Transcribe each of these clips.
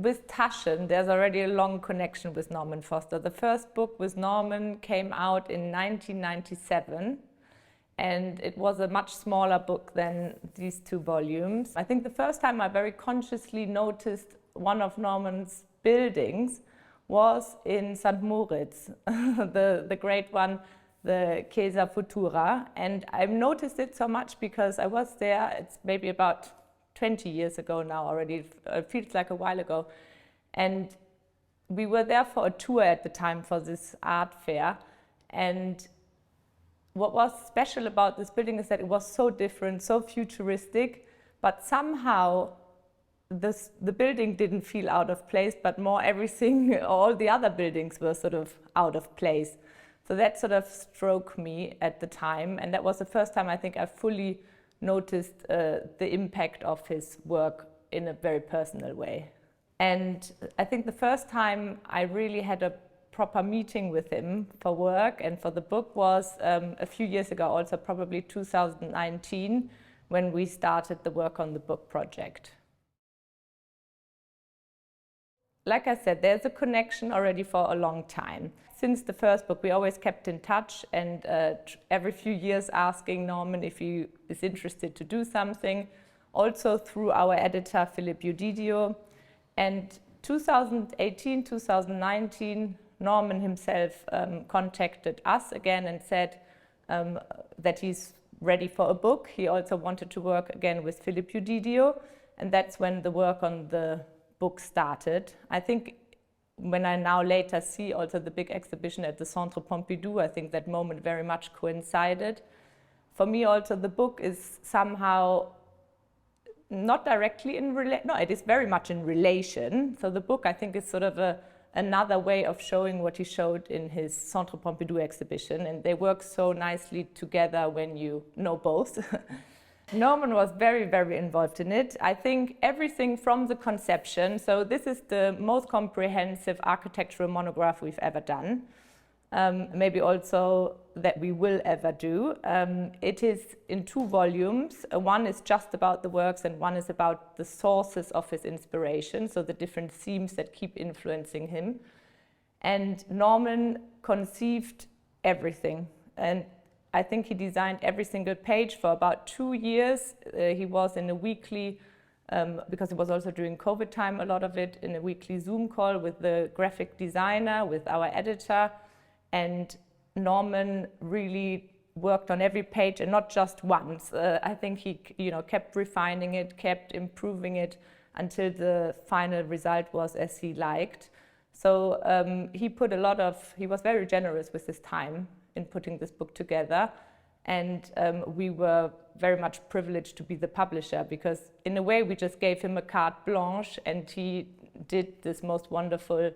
with Taschen, there's already a long connection with Norman Foster. The first book with Norman came out in 1997, and it was a much smaller book than these 2 volumes. I think the first time I very consciously noticed one of Norman's buildings was in St. Moritz, the great one, the Chiesa Futura. And I've noticed it so much because I was there, it's maybe about 20 years ago now already, it feels like a while ago. And we were there for a tour at the time for this art fair. And what was special about this building is that it was so different, so futuristic, but somehow the building didn't feel out of place, but more everything, all the other buildings were sort of out of place. So that sort of struck me at the time, and that was the first time I think I fully noticed the impact of his work in a very personal way. And I think the first time I really had a proper meeting with him for work and for the book was a few years ago, also probably 2019, when we started the work on the book project. Like I said, there's a connection already for a long time. Since the first book, we always kept in touch, and every few years asking Norman if he is interested to do something, also through our editor, Philip Udidio. And 2018, 2019, Norman himself contacted us again and said that he's ready for a book. He also wanted to work again with Philip Udidio, and that's when the work on the book started. I think when I now later see also the big exhibition at the Centre Pompidou, I think that moment very much coincided. For me also the book is somehow not directly in relation, no, it is very much in relation. So the book I think is sort of another way of showing what he showed in his Centre Pompidou exhibition, and they work so nicely together when you know both. Norman was very, very involved in it. I think everything from the conception, so this is the most comprehensive architectural monograph we've ever done, maybe also that we will ever do. It is in 2 volumes. One is just about the works and one is about the sources of his inspiration, so the different themes that keep influencing him. And Norman conceived everything. And I think he designed every single page for about 2 years. He was in a weekly, because it was also during COVID time, a lot of it, in a weekly Zoom call with the graphic designer, with our editor. And Norman really worked on every page, and not just once. I think he kept refining it, kept improving it until the final result was as he liked. So he was very generous with his time in putting this book together, and we were very much privileged to be the publisher, because in a way we just gave him a carte blanche and he did this most wonderful,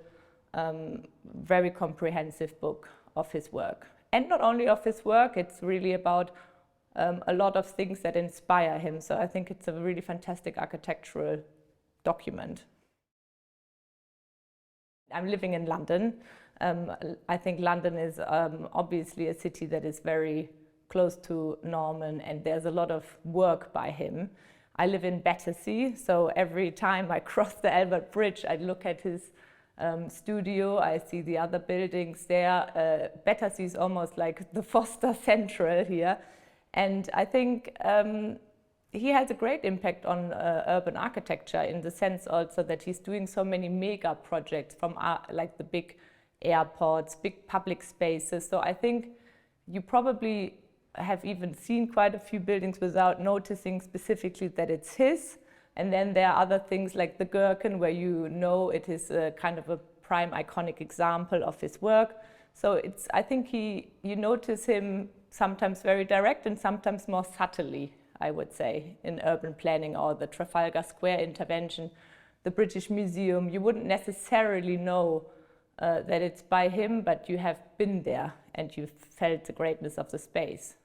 very comprehensive book of his work. And not only of his work, it's really about a lot of things that inspire him, so I think it's a really fantastic architectural document. I'm living in London. I think London is obviously a city that is very close to Norman, and there's a lot of work by him. I live in Battersea, so every time I cross the Albert Bridge, I look at his studio, I see the other buildings there. Battersea is almost like the Foster Central here. And I think he has a great impact on urban architecture, in the sense also that he's doing so many mega projects from like the big airports, big public spaces. So I think you probably have even seen quite a few buildings without noticing specifically that it's his. And then there are other things like the Gherkin, where you know it is a kind of a prime iconic example of his work. So I think you notice him sometimes very direct and sometimes more subtly, I would say, in urban planning, or the Trafalgar Square intervention, the British Museum. You wouldn't necessarily know that it's by him, but you have been there and you've felt the greatness of the space.